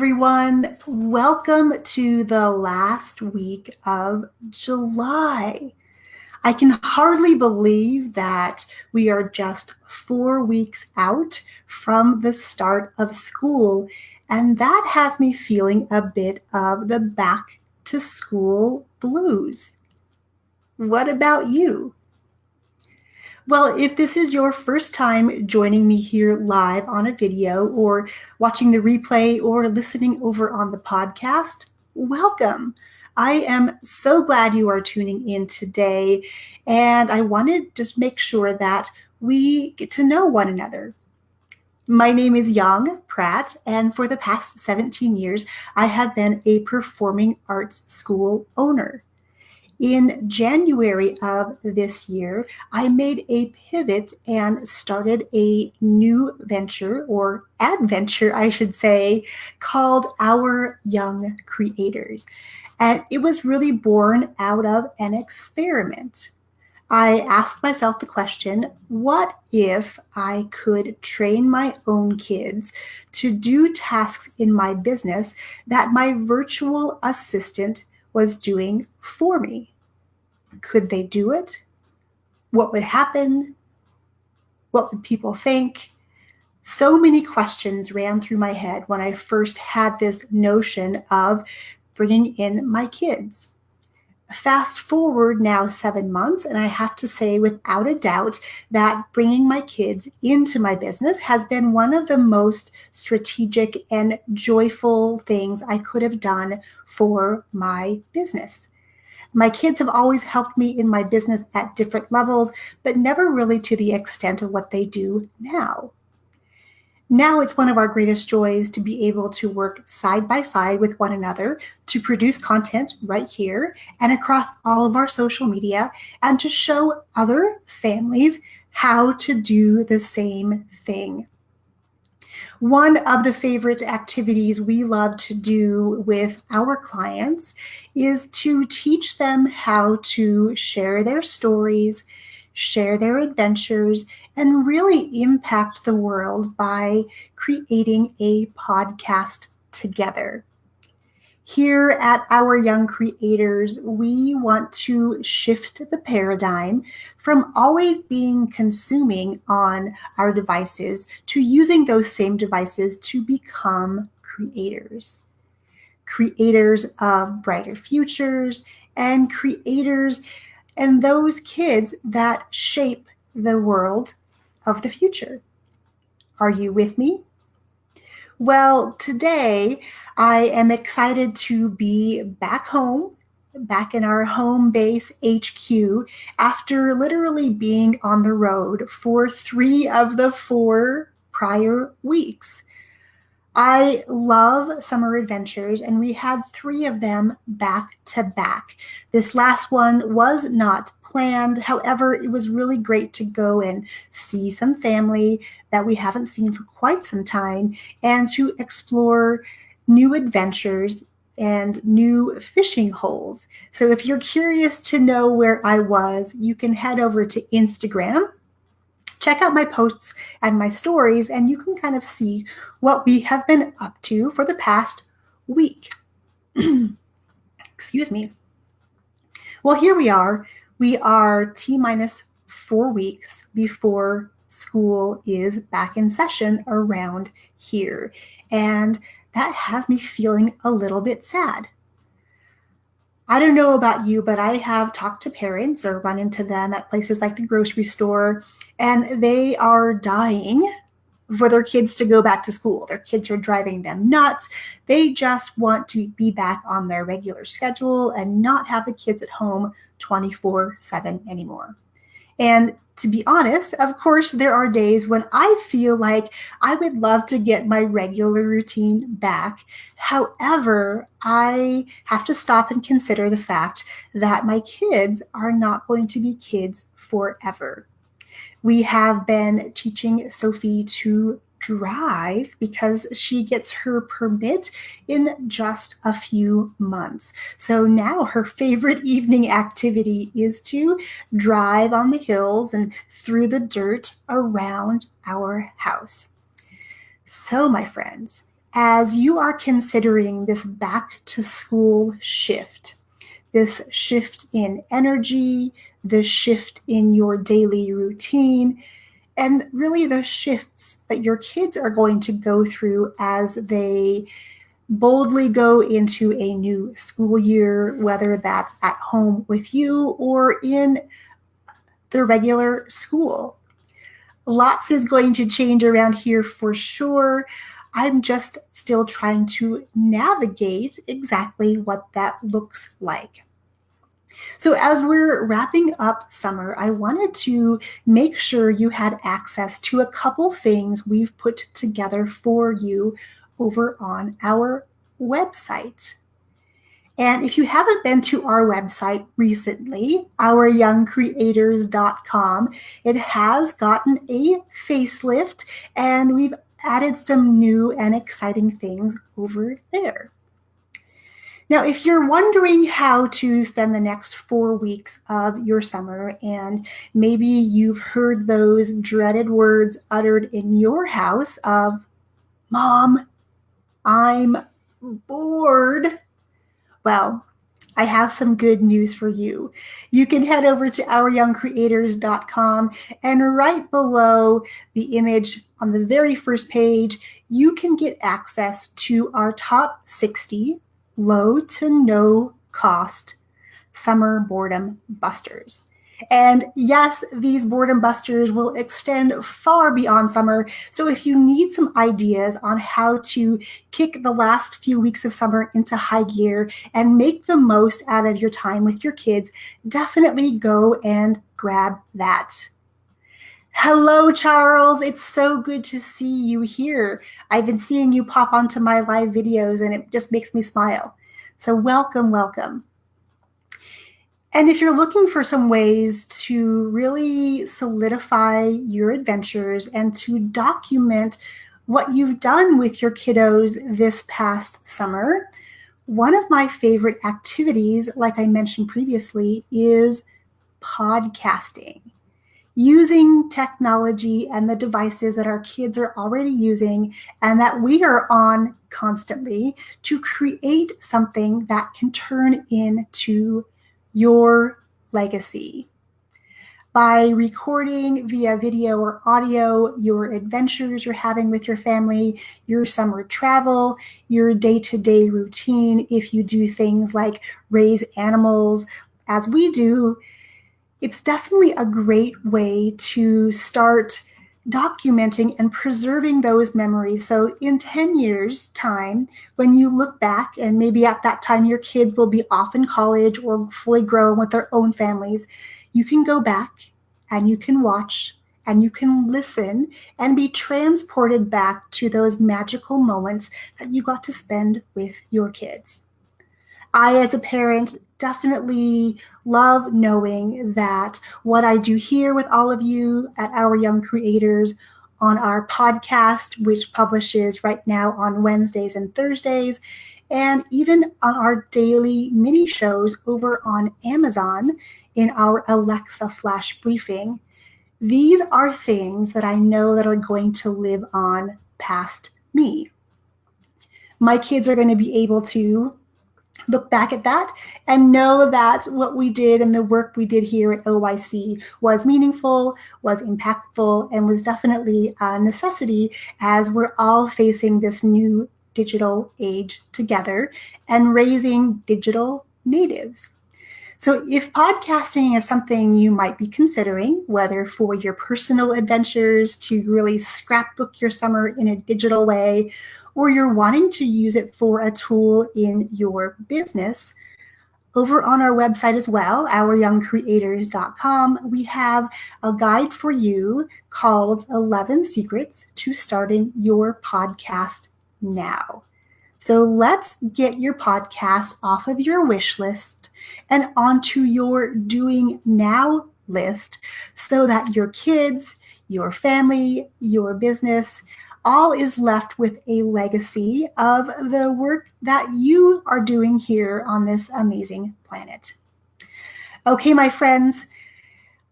everyone. Welcome to the last week of July. I can hardly believe that we are just 4 weeks out from the start of school, and that has me feeling a bit of the back to school blues. What about you? Well, if this is your first time joining me here live on a video or watching the replay or listening over on the podcast, welcome. I am so glad you are tuning in today, and I want to just make sure that we get to know one another. My name is Yong, Pratt, and for the past 17 years, I have been a performing arts school owner. In January of this year, I made a pivot and started a new venture, or adventure, I should say, called Our Young Creators. And it was really born out of an experiment. I asked myself the question, what if I could train my own kids to do tasks in my business that my virtual assistant was doing for me? Could they do it? What would happen? What would people think? So many questions ran through my head when I first had this notion of bringing in my kids. Fast forward now 7 months, and I have to say without a doubt that bringing my kids into my business has been one of the most strategic and joyful things I could have done for my business. My kids have always helped me in my business at different levels, but never really to the extent of what they do now. Now it's one of our greatest joys to be able to work side by side with one another to produce content right here and across all of our social media and to show other families how to do the same thing. One of the favorite activities we love to do with our clients is to teach them how to share their stories, share their adventures, and really impact the world by creating a podcast together. Here at Our Young Creators, we want to shift the paradigm from always being consuming on our devices to using those same devices to become creators. Creators of brighter futures and creators and those kids that shape the world of the future. Are you with me? Well, today I am excited to be back home, back in our home base HQ, after literally being on the road for 3 of the 4 prior weeks. I love summer adventures, and we had 3 of them back to back. This last one was not planned. However, it was really great to go and see some family that we haven't seen for quite some time and to explore new adventures and new fishing holes. So if you're curious to know where I was, you can head over to Instagram. Check out my posts and my stories, and you can kind of see what we have been up to for the past week. Excuse me. Well, here we are. We are T-minus 4 weeks before school is back in session around here. And that has me feeling a little bit sad. I don't know about you, but I have talked to parents or run into them at places like the grocery store, and they are dying for their kids to go back to school. Their kids are driving them nuts. They just want to be back on their regular schedule and not have the kids at home 24/7 anymore. And to be honest, of course, there are days when I feel like I would love to get my regular routine back. However, I have to stop and consider the fact that my kids are not going to be kids forever. We have been teaching Sophie to drive because she gets her permit in just a few months. So now her favorite evening activity is to drive on the hills and through the dirt around our house. So, my friends, As you are considering this back to school shift, this shift in energy, the shift in your daily routine, and really the shifts that your kids are going to go through as they boldly go into a new school year, whether that's at home with you or in the regular school. Lots is going to change around here for sure. I'm just still trying to navigate exactly what that looks like. So as we're wrapping up summer, I wanted to make sure you had access to a couple things we've put together for you over on our website. And if you haven't been to our website recently, ouryoungcreators.com, it has gotten a facelift and we've added some new and exciting things over there. Now, if you're wondering how to spend the next 4 weeks of your summer, and maybe you've heard those dreaded words uttered in your house of, "Mom, I'm bored," well, I have some good news for you. You can head over to ouryoungcreators.com, and right below the image on the very first page, you can get access to our top 60 low to no cost summer boredom busters. And yes, these boredom busters will extend far beyond summer. So if you need some ideas on how to kick the last few weeks of summer into high gear and make the most out of your time with your kids, definitely go and grab that. Hello, Charles. It's so good to see you here. I've been seeing you pop onto my live videos and it just makes me smile. So welcome, welcome. And if you're looking for some ways to really solidify your adventures and to document what you've done with your kiddos this past summer, one of my favorite activities, like I mentioned previously, is podcasting. Using technology and the devices that our kids are already using and that we are on constantly to create something that can turn into your legacy. By recording via video or audio your adventures you're having with your family, your summer travel, your day-to-day routine, if you do things like raise animals, as we do, it's definitely a great way to start documenting and preserving those memories. So in 10 years' time, when you look back, and maybe at that time your kids will be off in college or fully grown with their own families, you can go back and you can watch and you can listen and be transported back to those magical moments that you got to spend with your kids. I, as a parent, definitely love knowing that what I do here with all of you at Our Young Creators on our podcast, which publishes right now on Wednesdays and Thursdays, and even on our daily mini shows over on Amazon in our Alexa Flash Briefing, these are things that I know that are going to live on past me. My kids are going to be able to look back at that and know that what we did and the work we did here at OYC was meaningful, was impactful, and was definitely a necessity as we're all facing this new digital age together and raising digital natives. So if podcasting is something you might be considering, whether for your personal adventures to really scrapbook your summer in a digital way, or you're wanting to use it for a tool in your business, over on our website as well, ouryoungcreators.com, we have a guide for you called 11 Secrets to Starting Your Podcast Now. So let's get your podcast off of your wish list and onto your doing now list so that your kids, your family, your business, all is left with a legacy of the work that you are doing here on this amazing planet. Okay, my friends,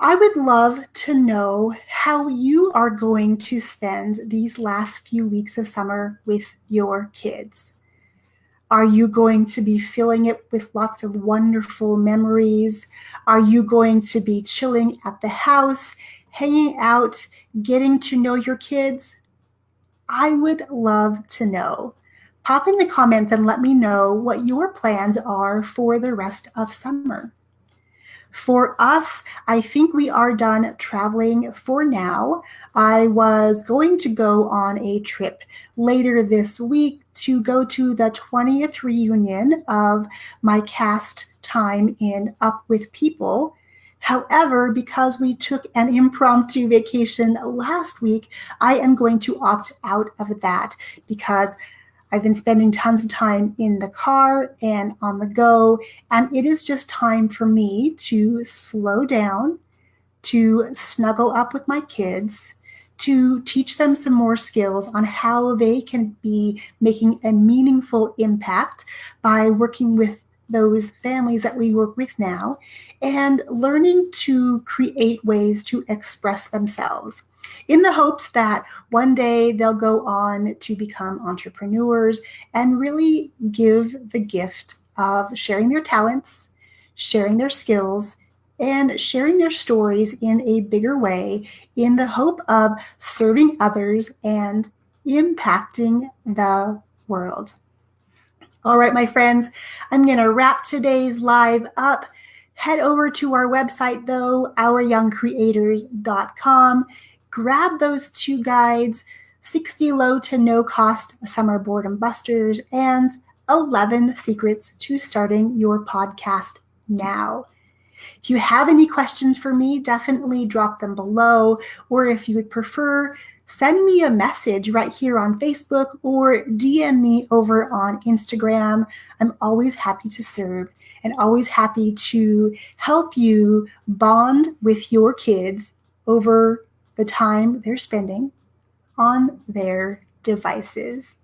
I would love to know how you are going to spend these last few weeks of summer with your kids. Are you going to be filling it with lots of wonderful memories? Are you going to be chilling at the house, hanging out, getting to know your kids? I would love to know. Pop in the comments and let me know what your plans are for the rest of summer. For us, I think we are done traveling for now. I was going to go on a trip later this week to go to the 20th reunion of my cast time in Up with People. However, because we took an impromptu vacation last week, I am going to opt out of that because I've been spending tons of time in the car and on the go, and it is just time for me to slow down, to snuggle up with my kids, to teach them some more skills on how they can be making a meaningful impact by working with those families that we work with now, and learning to create ways to express themselves in the hopes that one day they'll go on to become entrepreneurs and really give the gift of sharing their talents, sharing their skills, and sharing their stories in a bigger way in the hope of serving others and impacting the world. All right, my friends, I'm going to wrap today's live up. Head over to our website, though, ouryoungcreators.com. Grab those 2 guides, 60 low to no cost summer boredom busters, and 11 secrets to starting your podcast now. If you have any questions for me, definitely drop them below, or if you would prefer, send me a message right here on Facebook or DM me over on Instagram. I'm always happy to serve and always happy to help you bond with your kids over the time they're spending on their devices.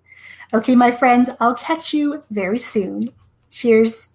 Okay, my friends, I'll catch you very soon. Cheers.